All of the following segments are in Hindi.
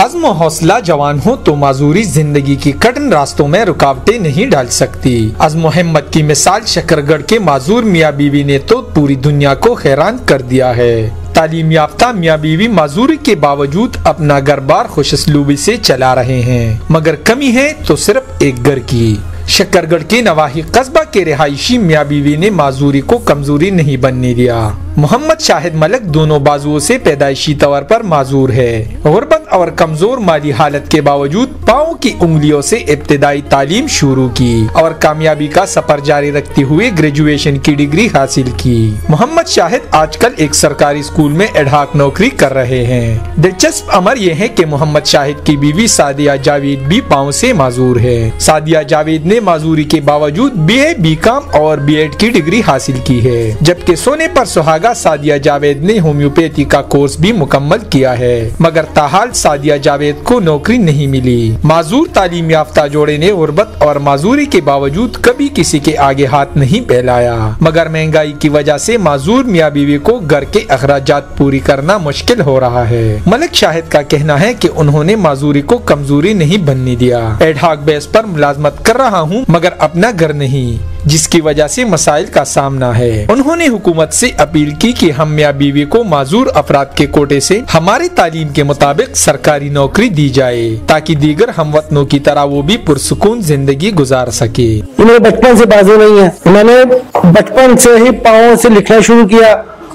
अज़्म हौसला जवान हो तो माजूरी जिंदगी की कठिन रास्तों में रुकावटें नहीं डाल सकती। अज़्म हिम्मत की मिसाल शकरगढ़ के माजूर मियाँ बीवी ने तो पूरी दुनिया को हैरान कर दिया है। तालीम याफ्ता मियाँ बीवी माजूरी के बावजूद अपना घर बार खुशसलूबी से चला रहे हैं, मगर कमी है तो सिर्फ एक घर की। शकरगढ़ के नवाही कस्बा के रिहायशी मियाँ बीवी ने माजूरी को कमजोरी नहीं बनने दिया। मोहम्मद शाहिद मलिक दोनों बाजुओं से पैदाइशी तौर पर माजूर है। गुर्बत और कमजोर माली हालत के बावजूद पाँव की उंगलियों से इब्तिदाई तालीम शुरू की और कामयाबी का सफर जारी रखते हुए ग्रेजुएशन की डिग्री हासिल की। मोहम्मद शाहिद आजकल एक सरकारी स्कूल में एडहाक नौकरी कर रहे हैं। दिलचस्प अमर यह है कि मोहम्मद शाहिद की बीवी सादिया जावेद भी पाँव से माजूर है। सादिया जावेद ने माजूरी के बावजूद BA, BCom और B.Ed की डिग्री हासिल की है, जबकि सोने पर सुहागा सादिया जावेद ने होम्योपैथी का कोर्स भी मुकम्मल किया है, मगर ताहाल सादिया जावेद को नौकरी नहीं मिली। माजूर तालीम याफ्ता जोड़े ने गुर्बत और माजूरी के बावजूद कभी किसी के आगे हाथ नहीं फैलाया, मगर महंगाई की वजह से माजूर मियाँ बीवी को घर के अखराजात पूरी करना मुश्किल हो रहा है। मलिक शाहिद का कहना है कि उन्होंने माजूरी को कमजोरी नहीं बनने दिया। एडहाक बेस पर मुलाजमत कर रहा हूँ, मगर अपना घर नहीं, जिसकी वजह से मसाइल का सामना है। उन्होंने हुकूमत से अपील की कि हम मियाँ बीवी को माजूर अफराद के कोटे से हमारी तालीम के मुताबिक सरकारी नौकरी दी जाए, ताकि दीगर हमवतनों की तरह वो भी पुरसुकून जिंदगी गुजार सके। मेरे बचपन से बाजू नहीं है। मैंने बचपन से ही पाँव से लिखना शुरू किया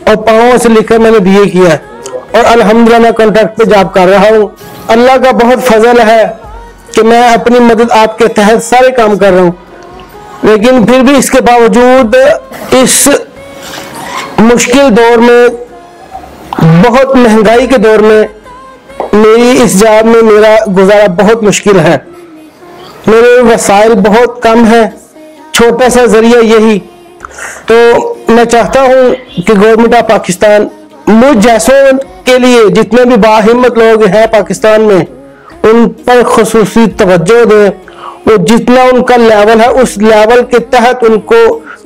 और पाँव से लिखकर मैंने BA किया और अल्हम्दुलिल्लाह मैं कॉन्ट्रैक्ट पे जॉब कर रहा हूँ। अल्लाह का बहुत फजल है कि मैं अपनी मदद आपके तहत सारे काम कर रहा हूँ, लेकिन फिर भी इसके बावजूद इस मुश्किल दौर में, बहुत महंगाई के दौर में, मेरी इस जॉब में मेरा गुजारा बहुत मुश्किल है। मेरे वसाइल बहुत कम है, छोटा सा जरिया यही। तो मैं चाहता हूँ कि गवर्नमेंट ऑफ पाकिस्तान मुझ जैसों के लिए जितने भी बाहिम्मत लोग हैं पाकिस्तान में, उन पर खुसूसी तवज्जो दे और जितना उनका लेवल है उस लेवल के तहत उनको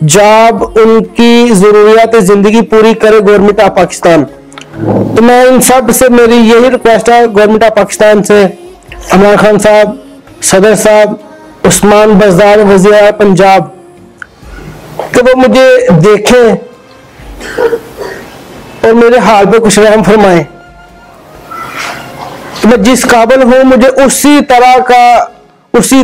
जॉब, उनकी जरूरियात जिंदगी पूरी करे गवर्नमेंट ऑफ पाकिस्तान। तो मैं इन सब से मेरी यही रिक्वेस्ट है गवर्नमेंट ऑफ पाकिस्तान से, इमरान खान साहब, सदर साहब, उस्मान बज़दार वज़ीर पंजाब, कि वो मुझे देखें और मेरे हाल पे कुछ रहम फरमाएं। मैं जिस काबिल हूँ मुझे उसी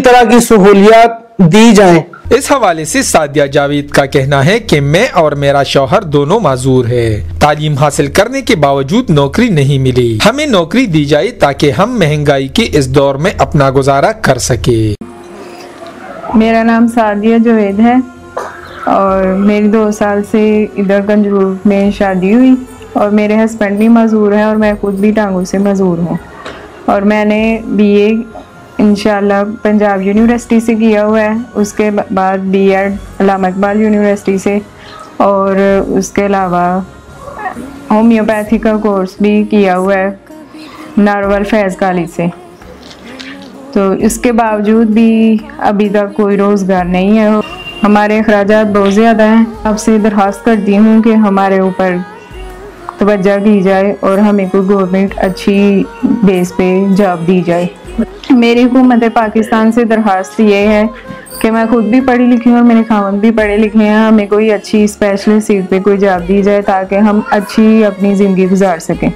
तरह की सहूलियत दी जाए। इस हवाले से सादिया जावेद का कहना है कि मैं और मेरा शौहर दोनों माजूर है। तालीम हासिल करने के बावजूद नौकरी नहीं मिली। हमें नौकरी दी जाए ताकि हम महंगाई के इस दौर में अपना गुजारा कर सके। मेरा नाम सादिया जावेद है और मेरी 2 साल से इधर गंजरूर में शादी हुई और मेरे हस्बैंड भी मजदूर हैं और मैं खुद भी टांगों से मजदूर हूँ। और मैंने BA इंशाल्लाह पंजाब यूनिवर्सिटी से किया हुआ है, उसके बाद B.Ed अल्लामा इकबाल यूनिवर्सिटी से, और उसके अलावा होम्योपैथी का कोर्स भी किया हुआ है नारवल फैज़ कॉलेज से। तो इसके बावजूद भी अभी तक कोई रोज़गार नहीं है। हमारे अखराजात बहुत ज़्यादा हैं। आपसे दरख्वास्त करती हूँ कि हमारे ऊपर तवज्जो दी जाए और हमें कोई गवर्नमेंट अच्छी बेस पे जॉब दी जाए। मेरी हुकूमत पाकिस्तान से दरख्वास्त ये है कि मैं खुद भी पढ़ी लिखी हूँ और मेरे खावंद भी पढ़े लिखे हैं, हमें कोई अच्छी स्पेशलिस्ट सीट पे कोई जॉब दी जाए ताकि हम अच्छी अपनी ज़िंदगी गुजार सकें।